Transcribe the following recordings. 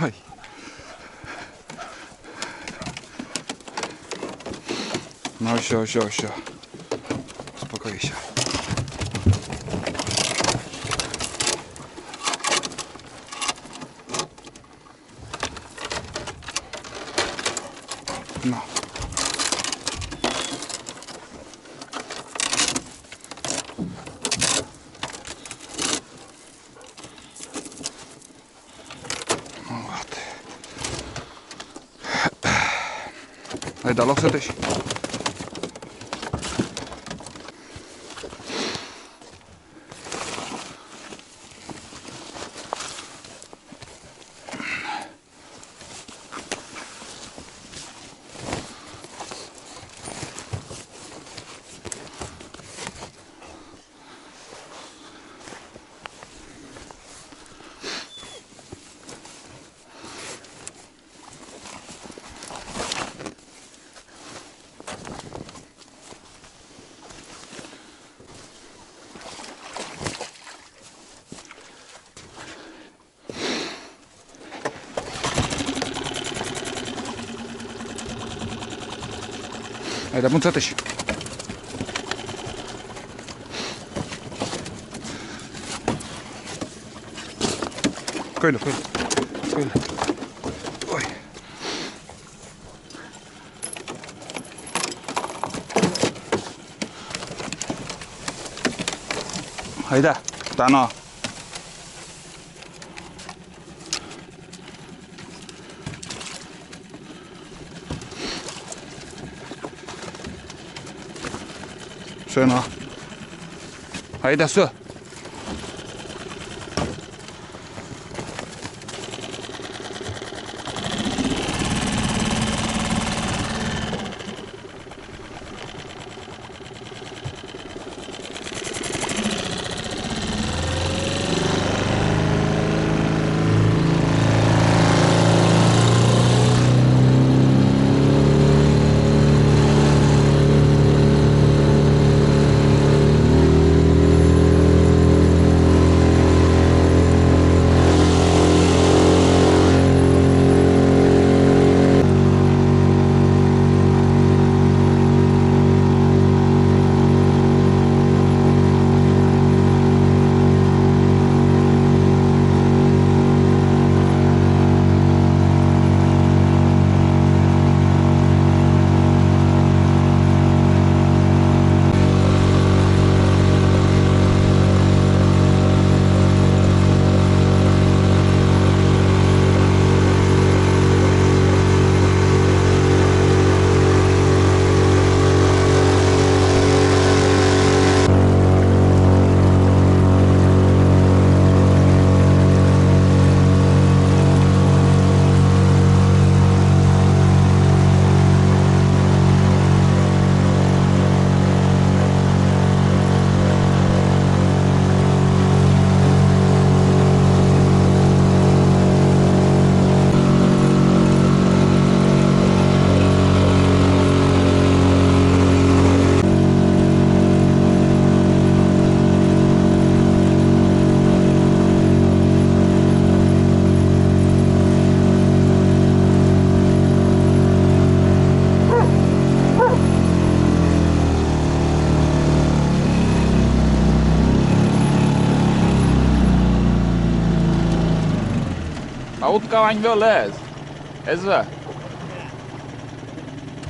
Ой. Ну все. Успокойся. Ну. Вот. Айда, локсатыш. Айда, мунцатыш. Койло. Ой. Айда, тано. Söno. Айда, все. Autkavaņu vēl ēz. Ezva.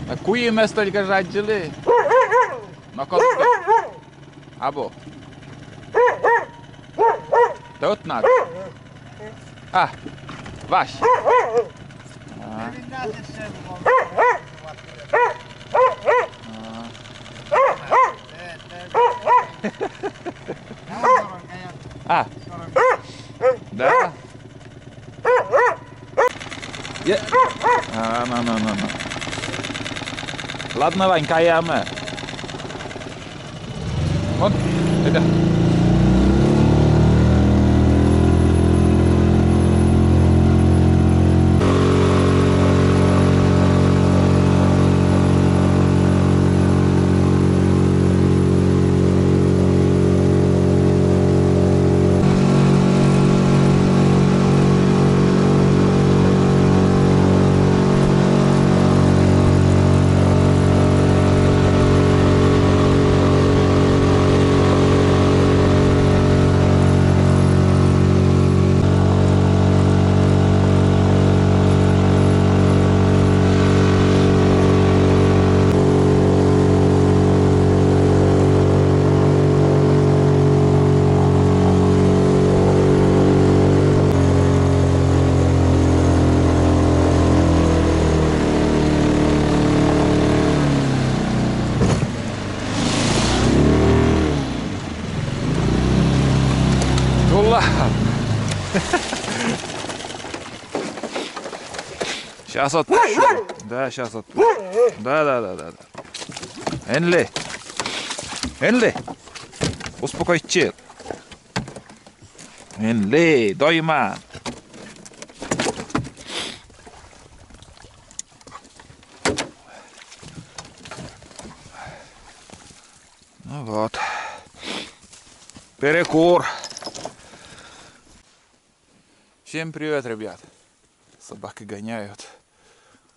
Na kuji mēs to gažādžili? Na kotki. Abo. Tot nāk. Ah, vaš. А, да. Ну. Ладно, Ванька, я мы. Вот, это. Да. Сейчас отпущу. Да, сейчас отпущу. Да. Энли. Успокойся. Энли, дойма. Ну вот. Перекур. Всем привет, ребят. Собаки гоняют.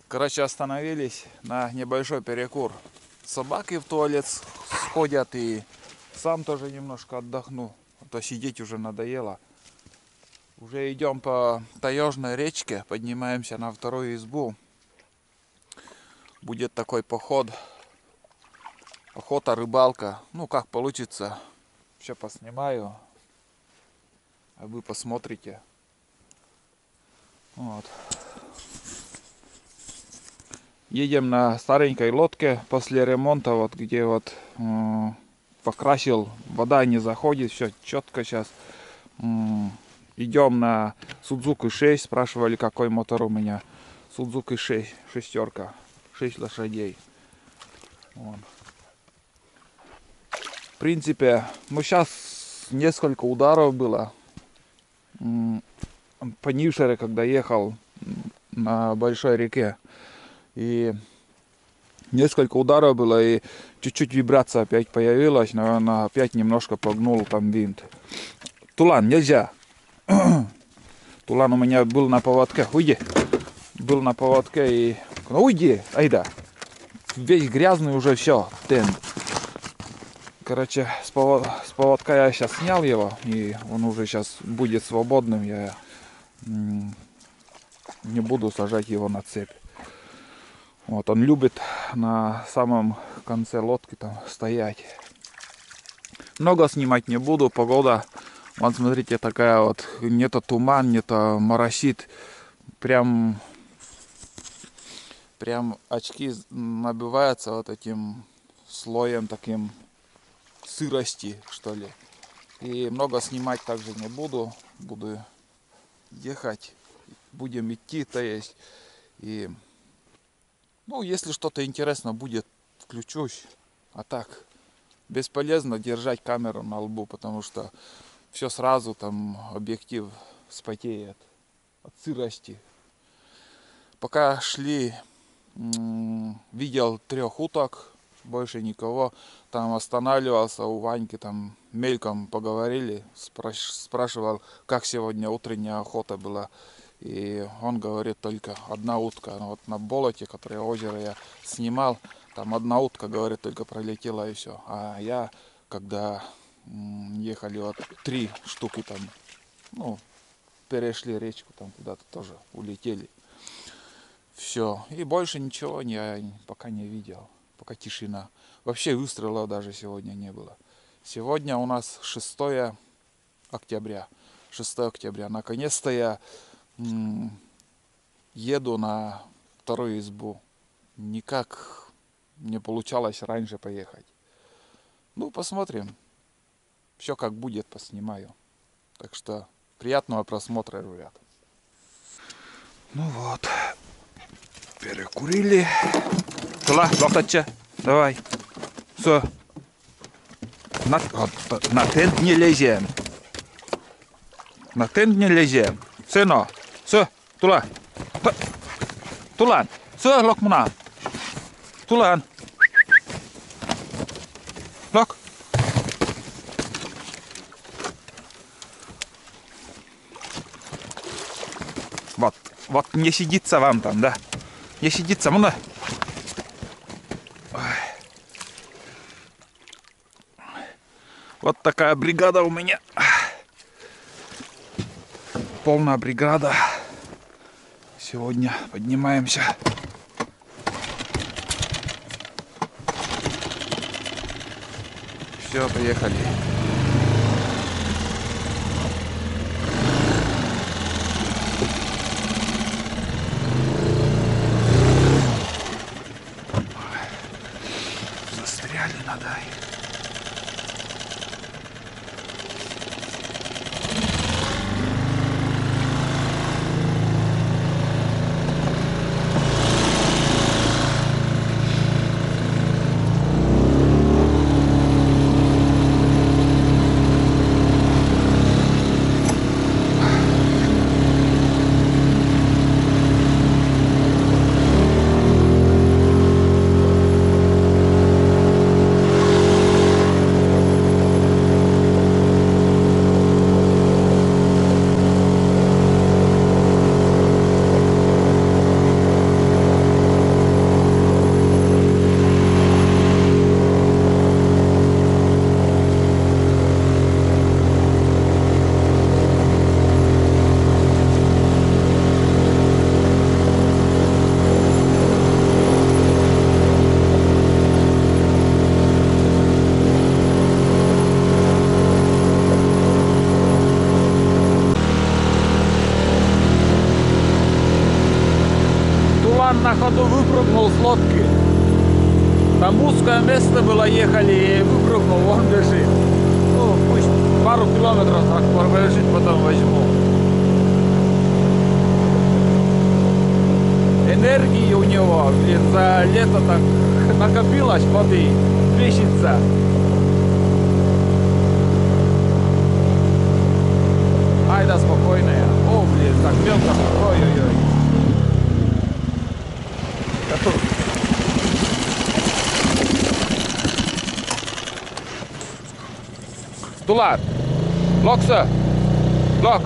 Короче, остановились на небольшой перекур. Собаки в туалет сходят, и сам тоже немножко отдохну. А то сидеть уже надоело. Уже идем по Таежной речке, поднимаемся на вторую избу. Будет такой поход. Охота, рыбалка. Ну, как получится. Все поснимаю. А вы посмотрите. Вот. Едем на старенькой лодке после ремонта, вот где вот покрасил, вода не заходит, все четко сейчас. Идем на Судзуки 6, спрашивали, какой мотор у меня. Судзуки 6, шестерка, 6 лошадей. Вон. В принципе, ну сейчас несколько ударов было. По Нившере, когда ехал на большой реке. И несколько ударов было, и чуть-чуть вибрация опять появилась, наверное, опять немножко погнул там винт. Тулан, нельзя. Тулан у меня был на поводке. Уйди. Был на поводке и... Ну, уйди, айда. Весь грязный уже, все. Тен. Короче, с поводка я сейчас снял его, и он уже сейчас будет свободным. Я не буду сажать его на цепь. Вот, он любит на самом конце лодки там стоять. Много снимать не буду, погода, вот смотрите, такая вот, не-то туман, не-то моросит. Прям очки набиваются вот этим слоем таким сырости, что ли. И много снимать также не буду. Буду ехать, будем идти, то есть. И ну, если что-то интересно будет, включусь. А так, бесполезно держать камеру на лбу, потому что все сразу, там, объектив вспотеет от сырости. Пока шли, видел 3 уток, больше никого. Там останавливался у Ваньки, там мельком поговорили, спрашивал, как сегодня утренняя охота была. И он говорит, только 1 утка. Вот на болоте, которое озеро я снимал, там 1 утка, говорит, только пролетела и все. А я, когда ехали, вот 3 штуки там, ну, перешли речку, там куда-то тоже улетели. Все. И больше ничего я пока не видел. Пока тишина. Вообще выстрелов даже сегодня не было. Сегодня у нас 6 октября. 6 октября. Наконец-то я еду на вторую избу. Никак не получалось раньше поехать. Ну, посмотрим. Все как будет, поснимаю. Так что приятного просмотра, ребят. Ну вот. Перекурили. Тула, лохтача. Давай. Все. На тент не лезем. На тент не лезем. Сыно. Все, Тула. Тулан. Все, лок мна. Тулан. Лок. Вот не сидится вам там, да? Не сидится, мна. Вот такая бригада у меня. Полная бригада. Сегодня поднимаемся. Все, поехали. Застряли надо. на ходу выпрыгнул с лодки. Там узкое место было, ехали, и выпрыгнул, вон лежит. Ну, пусть пару километров так полежит, потом возьму. Энергии у него, блин, за лето так накопилось воды, плещется. Ай да спокойная. О, блин, так мелко. Ой-ой-ой. Tular. Lock, sir. Lock.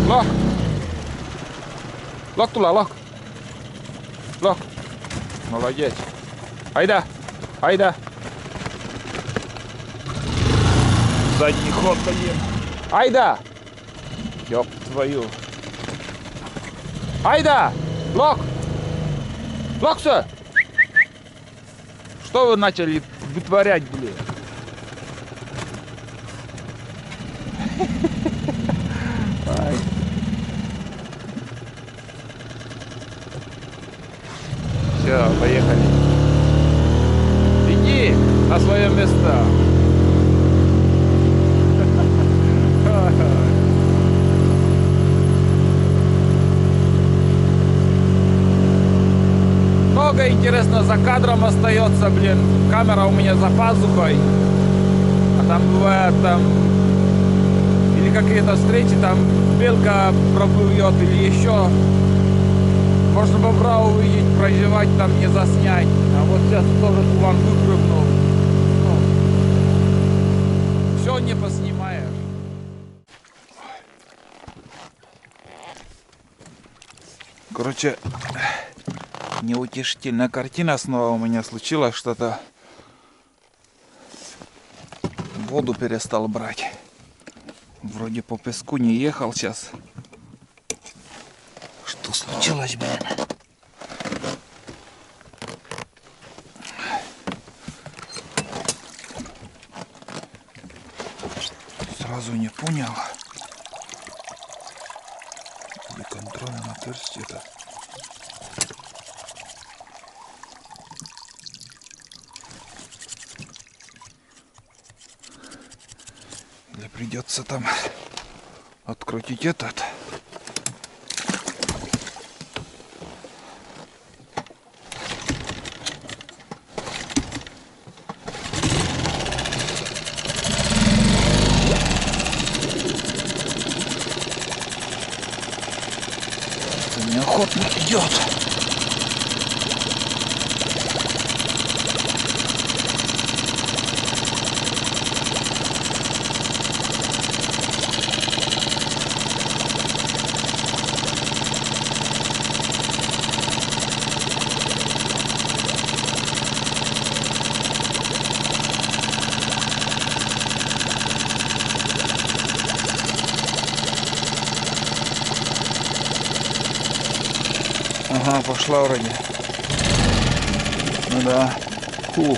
Lock. Lock, Tular, lock. Lock. Молодец. Айда. Айда. Задний ход дадим. Айда. Ёб твою. Айда. Лок. Лок, сэр. Что вы начали вытворять, блин? Все, поехали. Иди на свое место. Много интересно за кадром остается, блин. Камера у меня за пазухой. А там бывает там или какие-то встречи, там белка проплывет или еще. Можно бобра увидеть, проживать там, не заснять. А вот сейчас тоже тулан выпрыгнул. Все не поснимаешь. Короче, неутешительная картина снова у меня случилась. Что-то воду перестал брать. Вроде по песку не ехал сейчас. Что случилось, блин? Сразу не понял. Или контрольное отверстие-то. Или придется там открутить этот. Неохотно идет. Ага, пошла вроде. Ну да. Фух.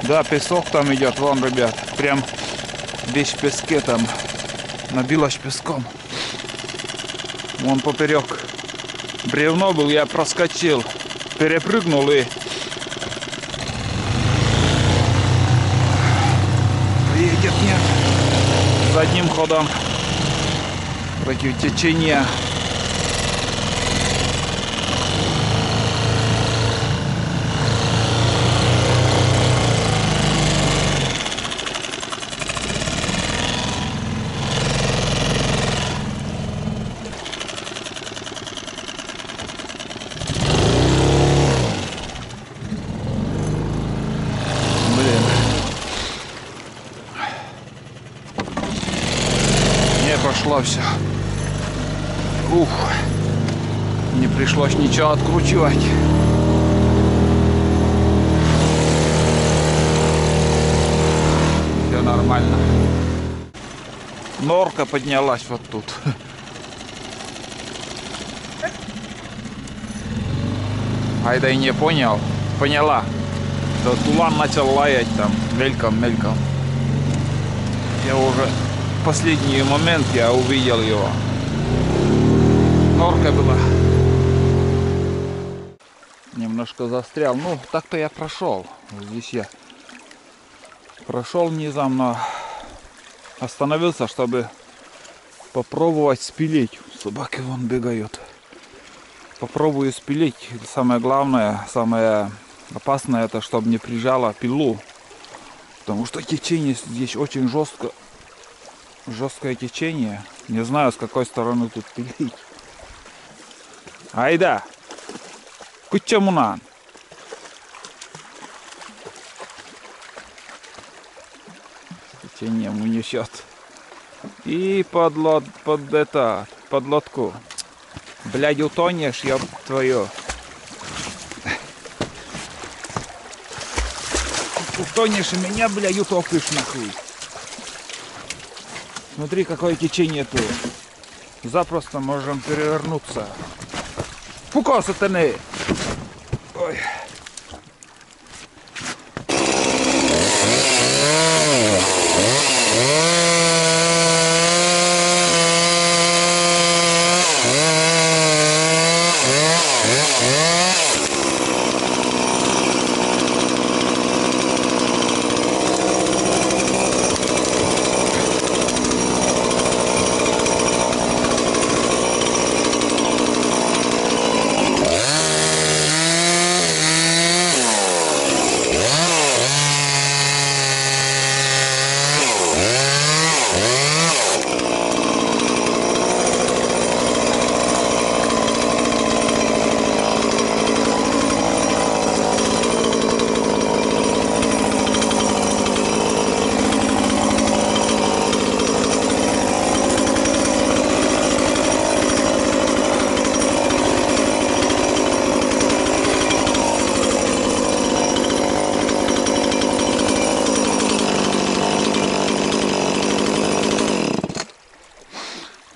Да, песок там идет, вон, ребят. Прям весь в песке там. Набилось песком. Вон поперек бревно был, я проскочил. Перепрыгнул и едет, нет. Задним ходом против течения. Пошло все. Ух, не пришлось ничего откручивать. Все нормально. Норка поднялась вот тут. Айда и не понял. Поняла. То тулан начал лаять там мельком. Я уже в последний момент я увидел его. Норка была. Немножко застрял. Ну, так-то я прошел. Здесь я прошел низом, но остановился, чтобы попробовать спилить. Собаки вон бегают. Попробую спилить. Самое главное, самое опасное, это чтобы не прижало пилу. Потому что течение здесь очень жесткое течение. Не знаю, с какой стороны тут пилить. Айда! Кучамунан! Течение унесет. И под лодку. Блядь, утонешь, ёб твою. Утонешь и меня, блядь, утопишь нахуй. Смотри, какое течение тут. Запросто можем перевернуться. Фуко, сатаны! Ой.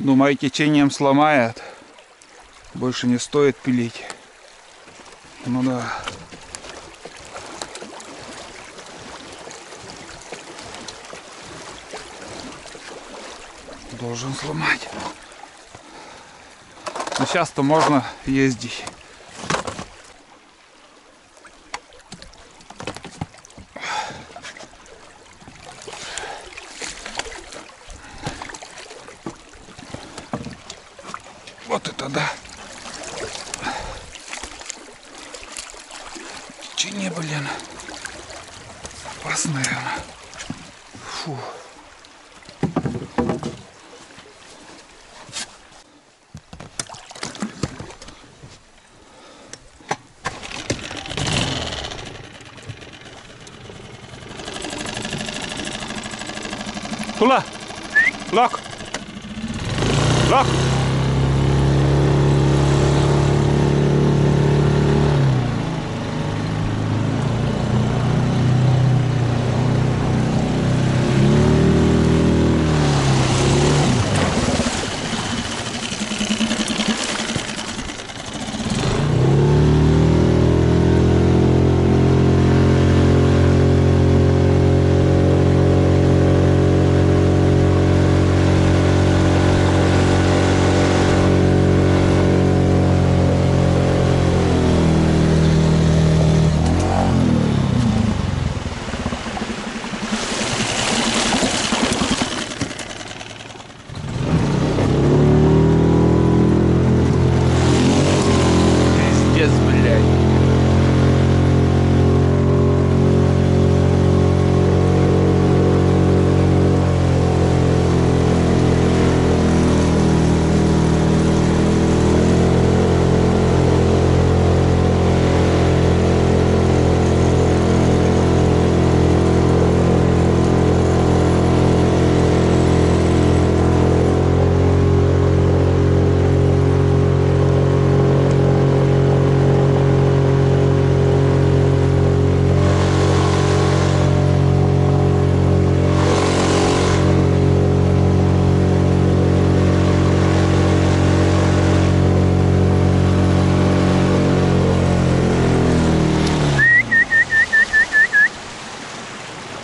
Думаю, течением сломает. Больше не стоит пилить. Ну да. Должен сломать. Но сейчас-то можно ездить. Вот это да. Течение, блин. Опасное. Фу. Тула! Лок! Лок!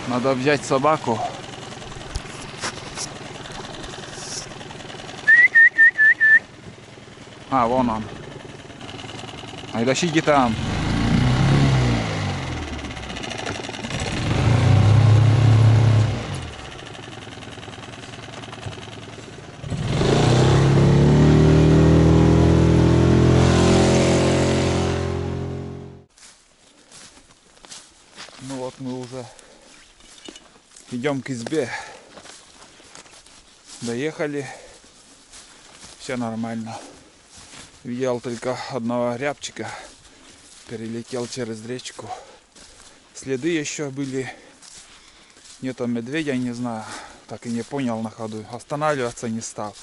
Надо взять собаку. А, вон он. Айдашики там. идем к избе. Доехали. Все нормально. Видел только одного рябчика. Перелетел через речку. Следы еще были. Нету медведя, не знаю. Так и не понял на ходу. Останавливаться не стал.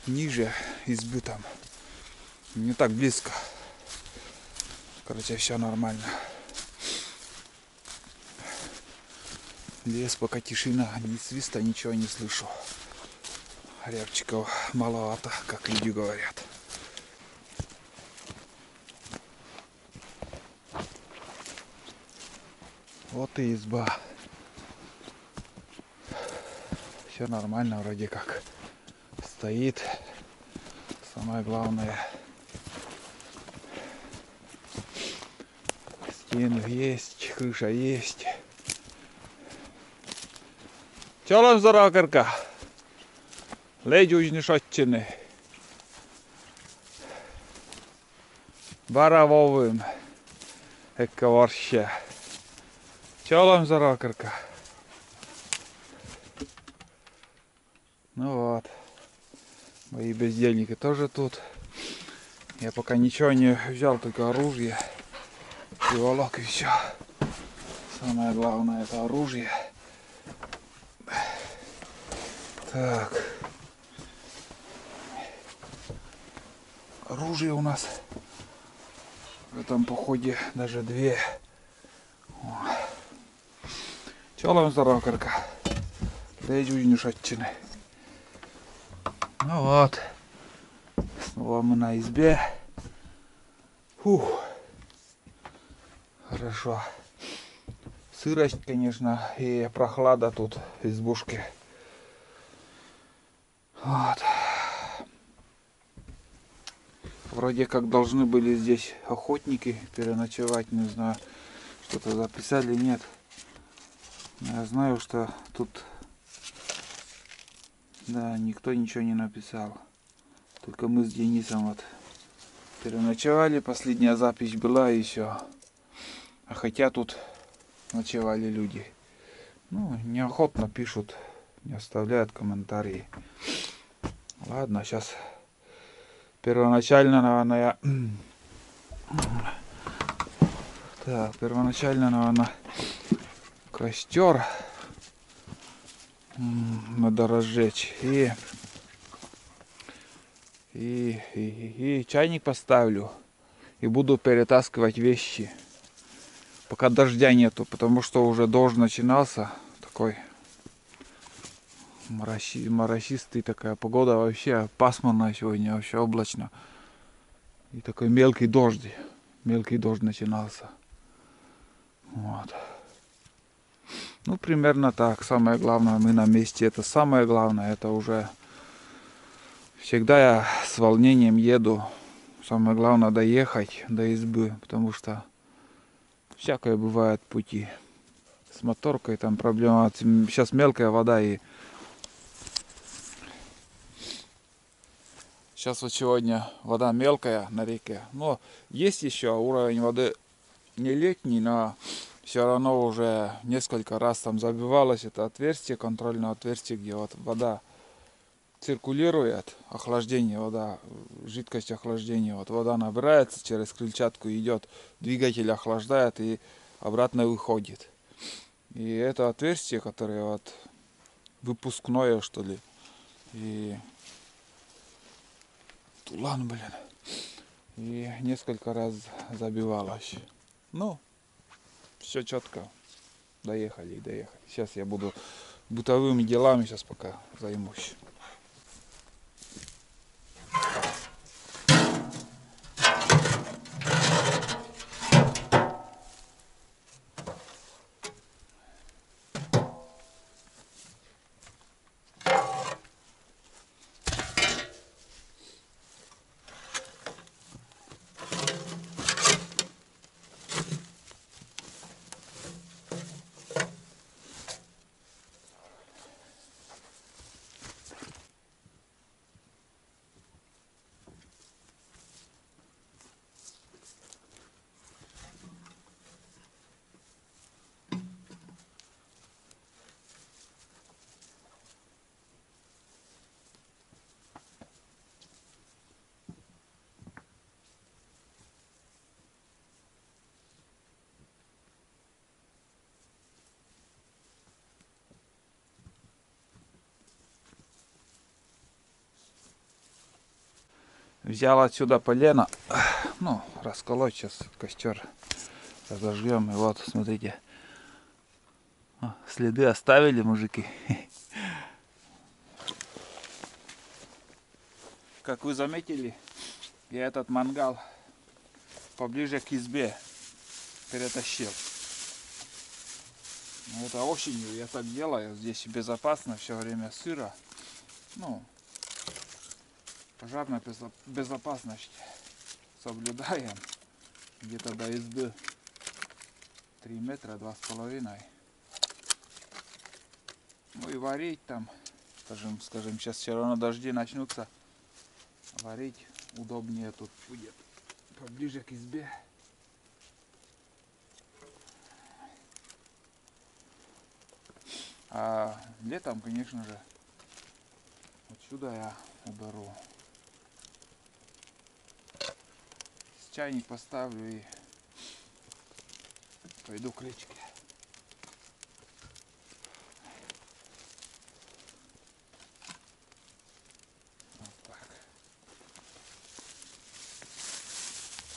Ниже избы там. Не так близко. Короче, все нормально. Лес пока тишина, ни свиста, ничего не слышу. Рябчиков маловато, как люди говорят. Вот и изба. Все нормально вроде как. Стоит. Самое главное. Стены есть, крыша есть. Чолом заракарка. Ледь узнішотчини. Баравовим. Ековорще. Чолом заракарка. Ну вот. Мои бездельники тоже тут. Я пока ничего не взял, только оружие. Приволок и все. Самое главное это оружие. Так. Оружие у нас в этом походе даже две. Чолом заракарка. Ледь узнішотчини. Ну вот. Снова мы на избе. Фух. Хорошо. Сырость, конечно, и прохлада тут в избушке. Вот. Вроде как должны были здесь охотники переночевать, не знаю, что-то записали, нет. Я знаю, что тут, да, никто ничего не написал. Только мы с Денисом вот переночевали, последняя запись была и все. А хотя тут ночевали люди. Ну, неохотно пишут, не оставляют комментарии. Ладно, сейчас первоначально, наверное, костер надо разжечь и чайник поставлю и буду перетаскивать вещи, пока дождя нету, потому что уже дождь начинался, такой моросистый, такая погода, вообще пасмурная сегодня, вообще облачно. И такой мелкий дождь начинался. Вот. Ну, примерно так. Самое главное, мы на месте. Это самое главное. Это уже всегда я с волнением еду. Самое главное доехать до избы, потому что всякое бывает в пути. С моторкой там проблема. Сейчас мелкая вода и сейчас вот сегодня вода мелкая на реке. Но есть еще уровень воды не летний, но все равно уже несколько раз там забивалось это отверстие, контрольное отверстие, где вот вода циркулирует, охлаждение, вода, жидкость охлаждения. Вот вода набирается, через крыльчатку идет, двигатель охлаждает и обратно выходит. И это отверстие, которое вот выпускное, что ли, и тулан, блин. И несколько раз забивалось. Ну, все четко. Доехали. Сейчас я буду бытовыми делами сейчас пока займусь. Взял отсюда полено. Ну, расколоть сейчас костер. Разожгем. И вот, смотрите. Следы оставили мужики. Как вы заметили, я этот мангал поближе к избе перетащил. Это осенью я так делаю. Здесь безопасно, все время сыро. Ну, пожарная безопасность соблюдаем. Где-то до избы 3 метра, 2,5. Ну и варить там, скажем, сейчас все равно дожди начнутся. Варить удобнее тут будет, поближе к избе. А летом, конечно же, отсюда я уберу. Чайник поставлю и пойду к речке. Вот так.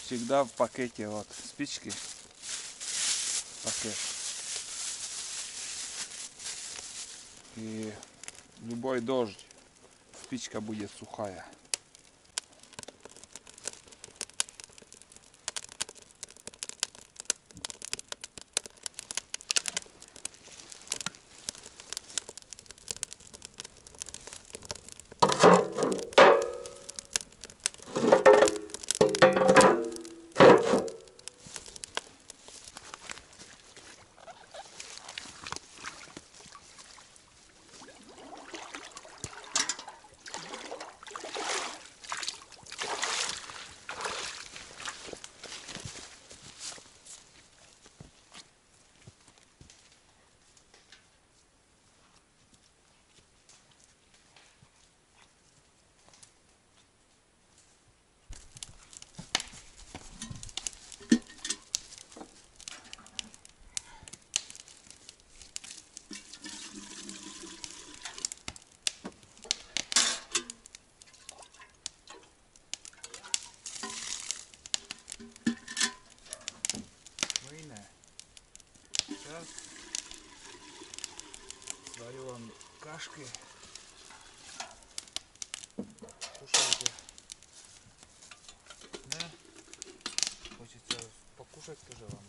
Всегда в пакете вот спички. Пакет. И любой дождь, спичка будет сухая. Сейчас сварю вам кашки. Кушайте. Да? Хочется покушать тоже вам.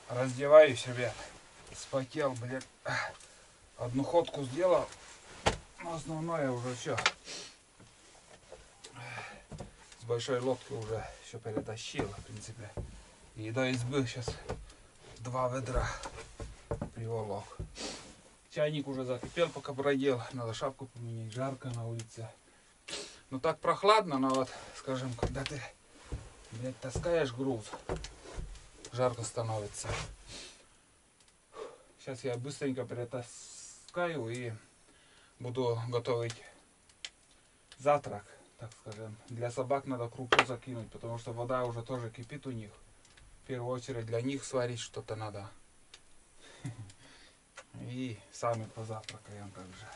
Раздеваюсь, ребят. Спотел, блядь. Одну ходку сделал. Но основное уже все. С большой лодки уже все перетащил, в принципе. И до избы сейчас 2 ведра приволок. Чайник уже закипел, пока бродил. Надо шапку поменять. Жарко на улице. Ну так прохладно, но вот, скажем, когда ты, блядь, таскаешь груз, жарко становится. Сейчас я быстренько перетаскаю и буду готовить завтрак, так скажем. Для собак надо крупу закинуть, потому что вода уже тоже кипит у них. В первую очередь для них сварить что-то надо. И сами позавтракаем также.